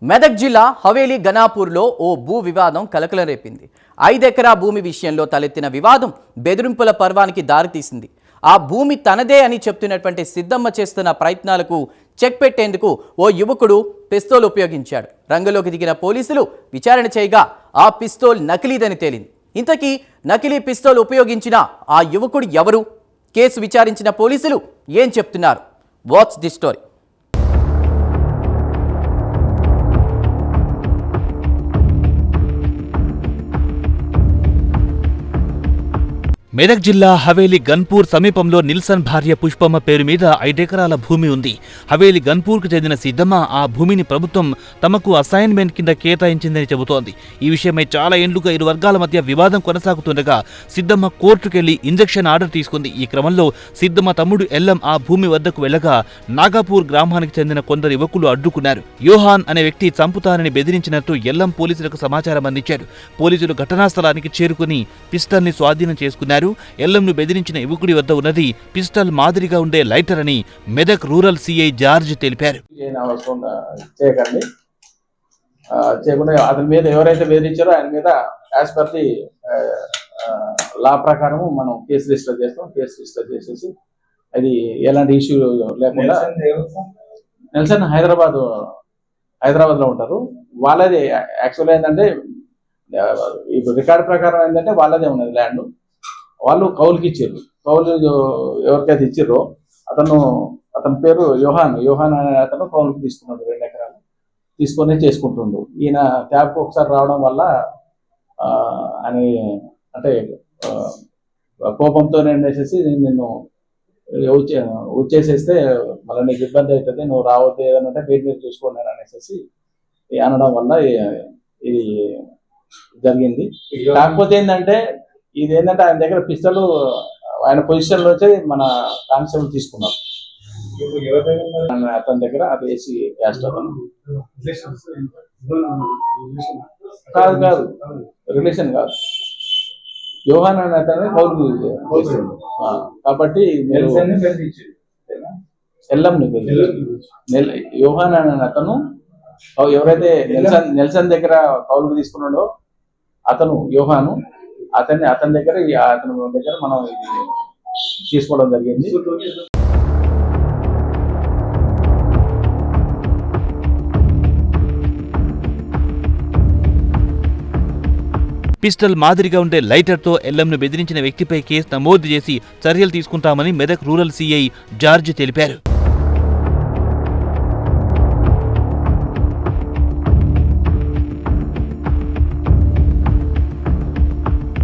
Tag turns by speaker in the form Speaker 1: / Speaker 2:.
Speaker 1: మెదక్ జిల్లా హవేలీ గనాపూర్లో ఓ భూ వివాదం కలకలం రేపింది. 5 ఎకరా భూమి విషయంలో తలెత్తిన వివాదం బెదిరింపుల పర్వానికి దారితీసింది. ఆ భూమి తనదే అని చెప్తున్నటువంటి సిద్ధమ్మ చేస్తున్న ప్రయత్నాలకు చెక్ పెట్టేందుకు ఓ యువకుడు పిస్తోల్ ఉపయోగించాడు. రంగంలోకి దిగిన పోలీసులు విచారణ చేయగా ఆ పిస్తోల్ నకిలీదని తేలింది. ఇంతకీ నకిలీ పిస్తోల్ ఉపయోగించిన ఆ యువకుడు ఎవరు? కేసు విచారించిన పోలీసులు ఏం చెప్తున్నారు? Watch the story.
Speaker 2: మెదక్ జిల్లా హవేలీ గన్పూర్ సమీపంలో నిల్సన్ భార్య పుష్పమ్మ పేరు మీద 5 ఎకరాల భూమి ఉంది. హవేలీ గన్పూర్కు చెందిన సిద్ధమ్మ ఆ భూమిని ప్రభుత్వం తమకు అసైన్మెంట్ కింద కేటాయించిందని చెబుతోంది. ఈ విషయమై చాలా ఏళ్లుగా ఇరు వర్గాల మధ్య వివాదం కొనసాగుతుండగా సిద్ధమ్మ కోర్టుకెళ్లి ఇంజెక్షన్ ఆర్డర్ తీసుకుంది. ఈ క్రమంలో సిద్ధమ్మ తమ్ముడు ఎల్లం ఆ భూమి వద్దకు వెళ్లగా నాగాపూర్ గ్రామానికి చెందిన కొందరు యువకులు అడ్డుకున్నారు. యోహాన్ అనే వ్యక్తి చంపుతానని బెదిరించినట్టు ఎల్లం పోలీసులకు సమాచారం అందించారు. పోలీసులు ఘటనా స్థలానికి చేరుకుని పిస్టల్ని స్వాధీనం చేసుకున్నారు. ఎల్లంను బెదిరించిన యువకుడి వద్ద ఉన్నది పిస్టల్ మాదిరిగా ఉండే లైటర్ అని మెదక్ రూరల్ సిఐ జార్జ్ తెలిపారు.
Speaker 3: చేయకుండా అతని మీద ఎవరైతే బెదిరించారో ఆయన మీద యాజ్ పర్ ది లా ప్రకారం మనం కేసు రిజిస్టర్ చేస్తాం. కేసు రిజిస్టర్ చేసేసి అది ఎలాంటి ఇష్యూ లేకుండా నెల్సన్ హైదరాబాద్ లో ఉంటారు. వాళ్ళది యాక్చువల్గా ఏంటంటే ఇప్పుడు రికార్డు ప్రకారం ఏంటంటే వాళ్ళదే ఉన్నది ల్యాండ్. వాళ్ళు కౌలుకి ఇచ్చారు. కౌలు ఎవరికైతే ఇచ్చారో అతని పేరు యోహాన్ అనే అతను కౌలుకి తీసుకున్నాడు. 2 ఎకరాలు తీసుకొని చేసుకుంటుండు. ఈయన ట్యాబ్కి ఒకసారి రావడం వల్ల అని అంటే కోపంతో వేసేసి నిన్ను వచ్చేసేస్తే మళ్ళీ నీకు ఇబ్బంది అవుతుంది, నువ్వు రావద్దు, ఏదనంటే మీరు చూసుకోండి అనేసి అనడం వల్ల ఇది జరిగింది. కాకపోతే ఏంటంటే ఇది ఏంటంటే ఆయన దగ్గర పిస్టల్ ఆయన పొజిషన్ లో వచ్చి మన కానిస్టేబుల్ తీసుకున్నారు. అతని దగ్గర అది వేసి కాదు రిలేషన్ కాదు, యోహాన్ అనే అతను కౌలు కాబట్టి యోహాన్ అనే అతను ఎవరైతే నెల్సన్ దగ్గర కౌలుకు తీసుకున్నాడో అతను యోహాను, అతని దగ్గర మనం ఇది తీసుకోవడం జరిగింది.
Speaker 2: పిస్టల్ మాదిరిగా ఉండే లైటర్తో ఎల్లంను బెదిరించిన వ్యక్తిపై కేసు నమోదు చేసి చర్యలు తీసుకుంటామని మెదక్ రూరల్ సిఐ జార్జ్ తెలిపారు.